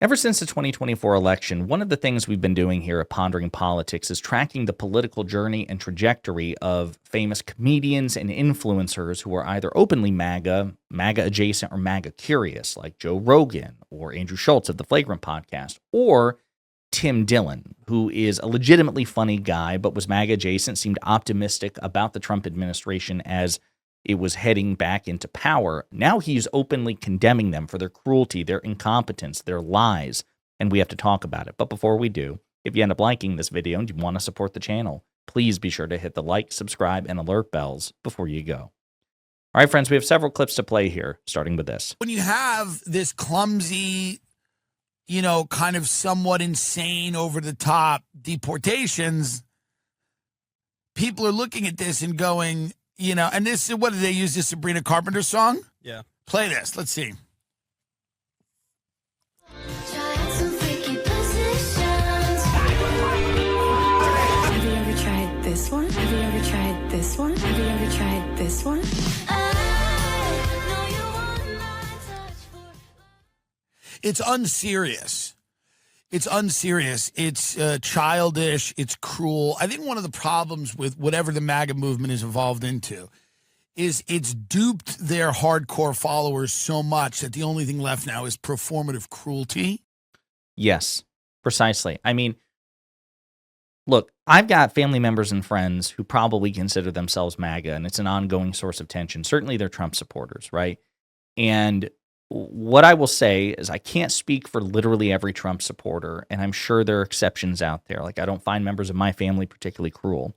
Ever since the 2024 election, one of the things we've been doing here at Pondering Politics is tracking the political journey and trajectory of famous comedians and influencers who are either openly MAGA, MAGA adjacent, or MAGA curious, like Joe Rogan or Andrew Schultz of the Flagrant podcast, or Tim Dillon, who is a legitimately funny guy but was MAGA adjacent, seemed optimistic about the Trump administration as it was heading back into power. Now he's openly condemning them for their cruelty, their incompetence, their lies, and we have to talk about it. But before we do, if you end up liking this video and you want to support the channel, please be sure to hit the like, subscribe, and alert bells before you go. All right, friends, we have several clips to play here, starting with this. When you have this clumsy, kind of somewhat insane, over-the-top deportations, people are looking at this and going, and this, what did they use, this Sabrina Carpenter song? Yeah. Play this. Let's see. Have you ever tried this one? Have you ever tried this one? Have you ever tried this one? It's unserious. It's unserious. It's childish. It's cruel. I think one of the problems with whatever the MAGA movement has evolved into is it's duped their hardcore followers so much that the only thing left now is performative cruelty. Yes, precisely. I mean, look, I've got family members and friends who probably consider themselves MAGA, and it's an ongoing source of tension. Certainly they're Trump supporters, right? And what I will say is I can't speak for literally every Trump supporter, and I'm sure there are exceptions out there. Like, I don't find members of my family particularly cruel.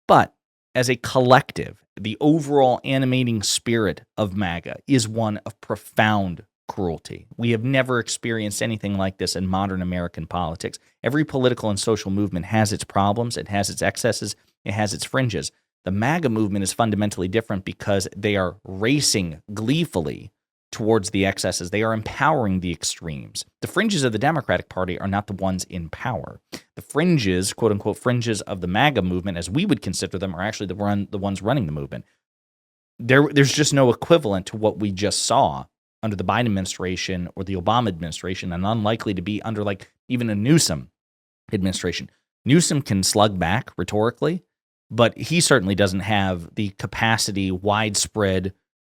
But as a collective, the overall animating spirit of MAGA is one of profound cruelty. We have never experienced anything like this in modern American politics. Every political and social movement has its problems, it has its excesses, it has its fringes. The MAGA movement is fundamentally different because they are racing gleefully towards the excesses. They are empowering the extremes. The fringes of the Democratic Party are not the ones in power. The fringes, quote unquote, fringes of the MAGA movement, as we would consider them, are actually the ones running the movement. There's just no equivalent to what we just saw under the Biden administration or the Obama administration, and unlikely to be under like even a Newsom administration. Newsom can slug back rhetorically, but he certainly doesn't have the capacity, widespread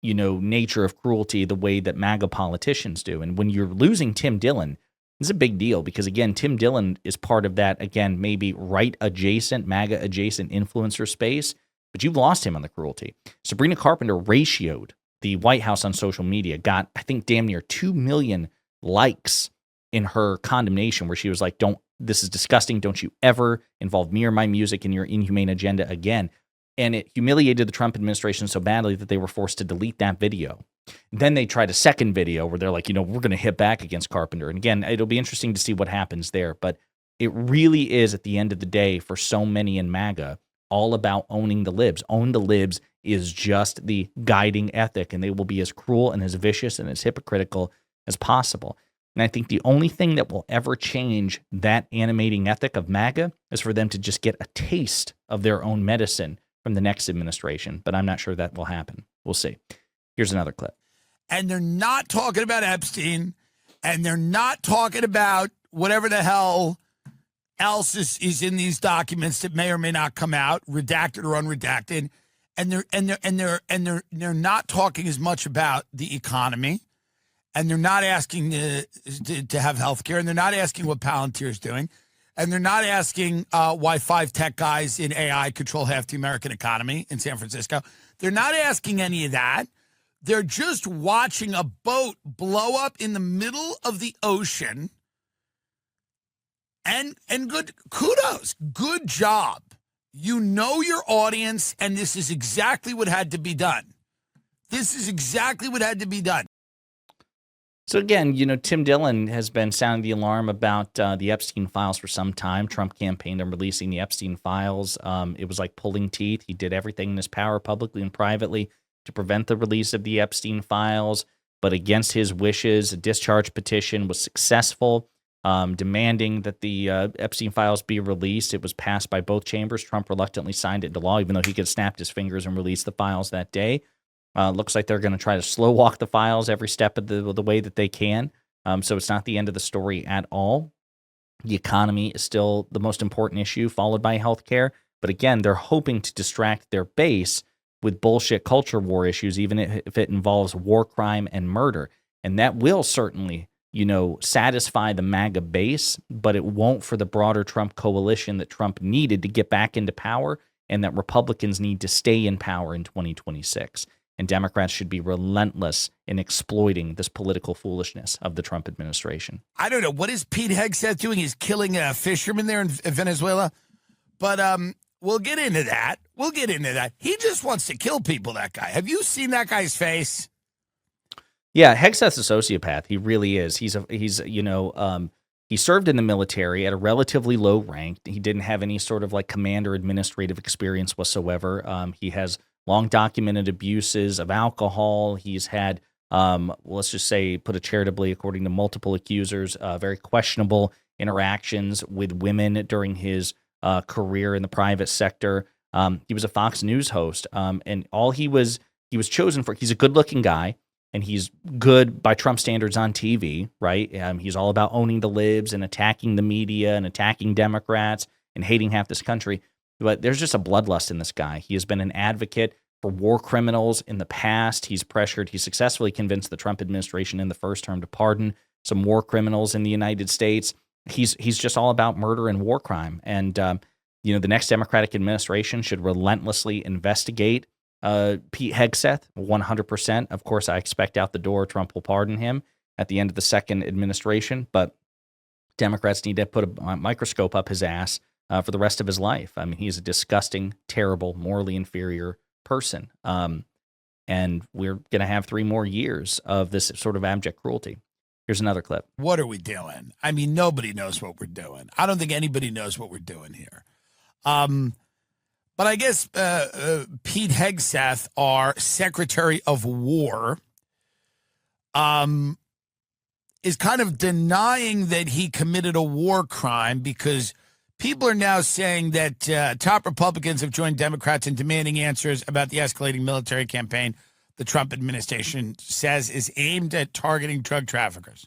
nature of cruelty the way that MAGA politicians do. And when you're losing Tim Dillon, it's a big deal because, again, Tim Dillon is part of that, again, maybe right-adjacent, MAGA-adjacent influencer space, but you've lost him on the cruelty. Sabrina Carpenter ratioed the White House on social media, got, I think, damn near 2 million likes in her condemnation where she was like, this is disgusting. Don't you ever involve me or my music in your inhumane agenda again. And it humiliated the Trump administration so badly that they were forced to delete that video. Then they tried a second video where they're like, we're going to hit back against Carpenter. And again, it'll be interesting to see what happens there. But it really is, at the end of the day, for so many in MAGA, all about owning the libs. Own the libs is just the guiding ethic, and they will be as cruel and as vicious and as hypocritical as possible. And I think the only thing that will ever change that animating ethic of MAGA is for them to just get a taste of their own medicine from the next administration, but I'm not sure that will happen. We'll see. Here's another clip. And they're not talking about Epstein, and they're not talking about whatever the hell else is in these documents that may or may not come out, redacted or unredacted. And they're not talking as much about the economy, and they're not asking to have health care, and they're not asking what Palantir is doing. And they're not asking why 5 tech guys in AI control half the American economy in San Francisco. They're not asking any of that. They're just watching a boat blow up in the middle of the ocean. And good kudos. Good job. You know your audience, and this is exactly what had to be done. This is exactly what had to be done. So again, Tim Dillon has been sounding the alarm about the Epstein files for some time. Trump campaigned on releasing the Epstein files. It was like pulling teeth. He did everything in his power, publicly and privately, to prevent the release of the Epstein files. But against his wishes, a discharge petition was successful, demanding that the Epstein files be released. It was passed by both chambers. Trump reluctantly signed it into law, even though he could have snapped his fingers and released the files that day. Looks like they're going to try to slow walk the files every step of the way that they can. So it's not the end of the story at all. The economy is still the most important issue, followed by healthcare. But again, they're hoping to distract their base with bullshit culture war issues, even if it involves war crime and murder. And that will certainly, satisfy the MAGA base, but it won't for the broader Trump coalition that Trump needed to get back into power and that Republicans need to stay in power in 2026. And Democrats should be relentless in exploiting this political foolishness of the Trump administration. I don't know. What is Pete Hegseth doing? He's killing a fisherman there in Venezuela. But we'll get into that. He just wants to kill people, that guy. Have you seen that guy's face? Yeah, Hegseth's a sociopath. He really is. He served in the military at a relatively low rank. He didn't have any sort of like command or administrative experience whatsoever. He has long documented abuses of alcohol. He's had, let's just say, put it charitably, according to multiple accusers, very questionable interactions with women during his career in the private sector. He was a Fox News host, and he was chosen for. He's a good-looking guy, and he's good by Trump standards on TV, right? He's all about owning the libs and attacking the media and attacking Democrats and hating half this country. But there's just a bloodlust in this guy. He has been an advocate for war criminals in the past. He successfully convinced the Trump administration in the first term to pardon some war criminals in the United States. He's just all about murder and war crime. And, the next Democratic administration should relentlessly investigate Pete Hegseth, 100%. Of course, I expect out the door Trump will pardon him at the end of the second administration, but Democrats need to put a microscope up his ass for the rest of his life. I mean, he's a disgusting, terrible, morally inferior person. And we're going to have 3 more years of this sort of abject cruelty. Here's another clip. What are we doing? I mean, nobody knows what we're doing. I don't think anybody knows what we're doing here. But I guess Pete Hegseth, our Secretary of War, is kind of denying that he committed a war crime because people are now saying that top Republicans have joined Democrats in demanding answers about the escalating military campaign the Trump administration says is aimed at targeting drug traffickers.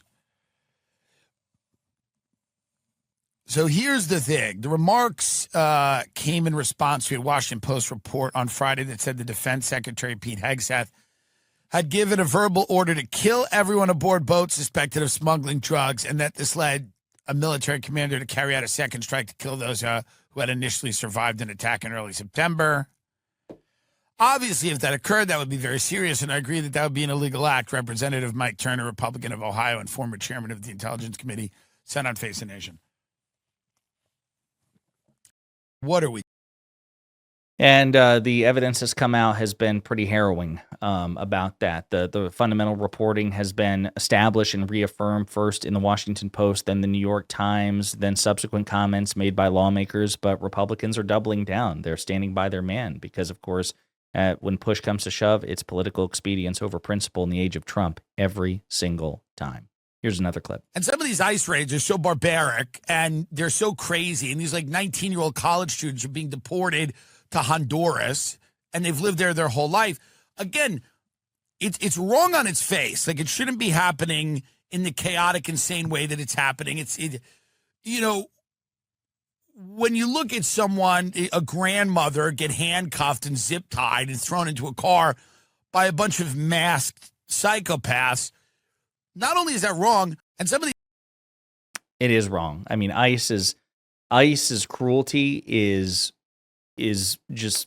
So here's the thing. The remarks came in response to a Washington Post report on Friday that said the Defense Secretary, Pete Hegseth, had given a verbal order to kill everyone aboard boats suspected of smuggling drugs, and that this led a military commander to carry out a second strike to kill those who had initially survived an attack in early September. Obviously, if that occurred, that would be very serious, and I agree that would be an illegal act. Representative Mike Turner, Republican of Ohio and former chairman of the Intelligence Committee, said on Face the Nation. What are we? And the evidence that's come out has been pretty harrowing about that. The fundamental reporting has been established and reaffirmed first in the Washington Post, then the New York Times, then subsequent comments made by lawmakers. But Republicans are doubling down. They're standing by their man because, of course, when push comes to shove, it's political expedience over principle in the age of Trump every single time. Here's another clip. And some of these ICE raids are so barbaric and they're so crazy. And these 19-year-old college students are being deported to Honduras, and they've lived there their whole life. Again, it's wrong on its face. Like, it shouldn't be happening in the chaotic, insane way that it's happening. When you look at someone, a grandmother, get handcuffed and zip-tied and thrown into a car by a bunch of masked psychopaths, not only is that wrong, and some of these... It is wrong. I mean, ICE's cruelty is just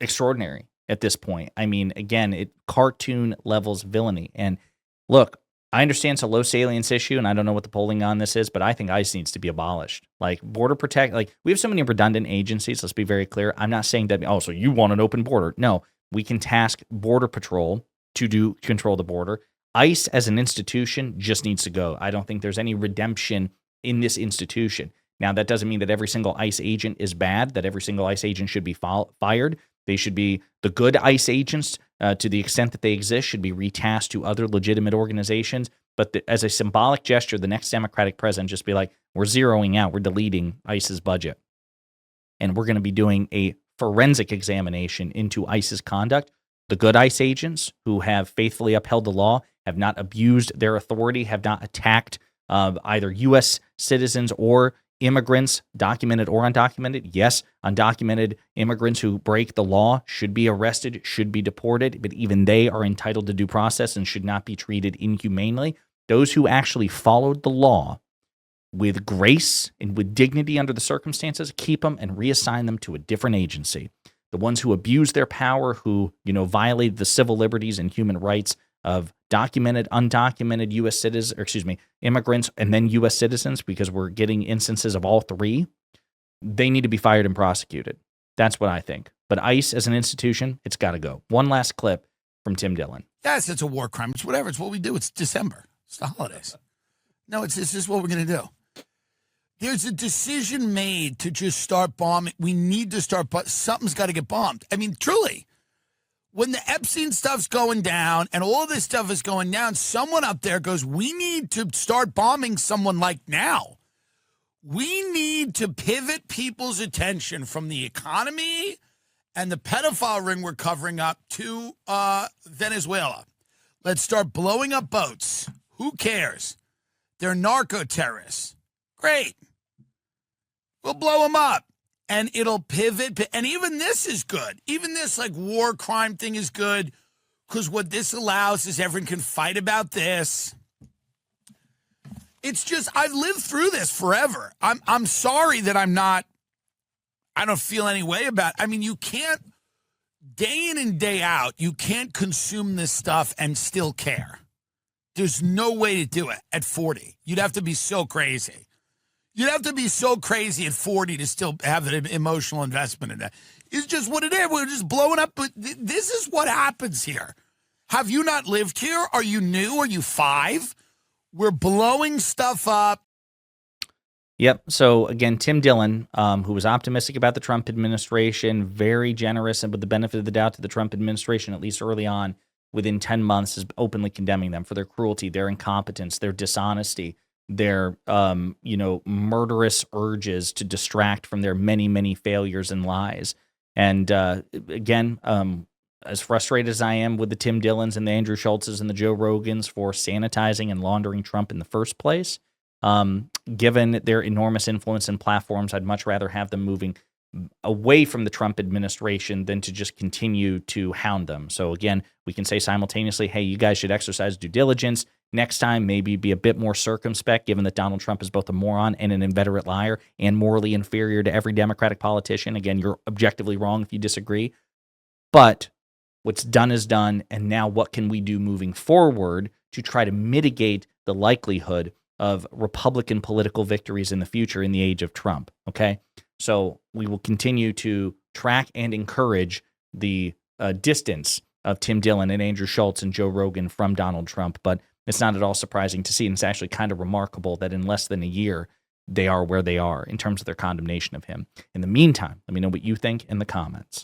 extraordinary at this point. I mean, again, it cartoon levels villainy. And look, I understand it's a low salience issue, and I don't know what the polling on this is, but I think ICE needs to be abolished. Like, we have so many redundant agencies. Let's be very clear. I'm not saying that, so you want an open border. No, we can task Border Patrol to control the border. ICE as an institution just needs to go. I don't think there's any redemption in this institution. Now, that doesn't mean that every single ICE agent is bad, that every single ICE agent should be fired. They should be the good ICE agents, to the extent that they exist, should be retasked to other legitimate organizations. But as a symbolic gesture, the next Democratic president just be like, we're zeroing out, we're deleting ICE's budget. And we're going to be doing a forensic examination into ICE's conduct. The good ICE agents who have faithfully upheld the law have not abused their authority, have not attacked either U.S. citizens or immigrants, documented or undocumented. Yes, undocumented immigrants who break the law should be arrested, should be deported, but even they are entitled to due process and should not be treated inhumanely. Those who actually followed the law with grace and with dignity under the circumstances, keep them and reassign them to a different agency. The ones who abuse their power, who, violated the civil liberties and human rights of documented, undocumented U.S. citizens, immigrants, and then U.S. citizens, because we're getting instances of all three, they need to be fired and prosecuted. That's what I think. But ICE as an institution, it's got to go. One last clip from Tim Dillon. Yes, it's a war crime. It's whatever. It's what we do. It's December. It's the holidays. No, this is what we're going to do. There's a decision made to just start bombing. We need to start, but something's got to get bombed. I mean, truly, when the Epstein stuff's going down and all this stuff is going down, someone up there goes, we need to start bombing someone like now. We need to pivot people's attention from the economy and the pedophile ring we're covering up to Venezuela. Let's start blowing up boats. Who cares? They're narco-terrorists. Great. We'll blow them up. And it'll pivot. And even this is good. Even this war crime thing is good, because what this allows is everyone can fight about this. It's just, I've lived through this forever. I'm sorry that I don't feel any way about it. I mean, you can't, day in and day out, you can't consume this stuff and still care. There's no way to do it at 40. You'd have to be so crazy. You'd have to be so crazy at 40 to still have an emotional investment in that. It's just what it is. We're just blowing up. But this is what happens here. Have you not lived here? Are you new? Are you 5? We're blowing stuff up. Yep. So again, Tim Dillon, who was optimistic about the Trump administration, very generous and with the benefit of the doubt to the Trump administration, at least early on, within 10 months, is openly condemning them for their cruelty, their incompetence, their dishonesty, their murderous urges to distract from their many, many failures and lies. And again, as frustrated as I am with the Tim Dillons and the Andrew Schultzes and the Joe Rogans for sanitizing and laundering Trump in the first place, given their enormous influence and platforms, I'd much rather have them moving away from the Trump administration than to just continue to hound them. So again, we can say simultaneously, hey, you guys should exercise due diligence. Next time, maybe be a bit more circumspect, given that Donald Trump is both a moron and an inveterate liar and morally inferior to every Democratic politician. Again, you're objectively wrong if you disagree. But what's done is done, and now what can we do moving forward to try to mitigate the likelihood of Republican political victories in the future in the age of Trump, okay? So we will continue to track and encourage the distance of Tim Dillon and Andrew Schultz and Joe Rogan from Donald Trump, but it's not at all surprising to see, and it's actually kind of remarkable that in less than a year, they are where they are in terms of their condemnation of him. In the meantime, let me know what you think in the comments.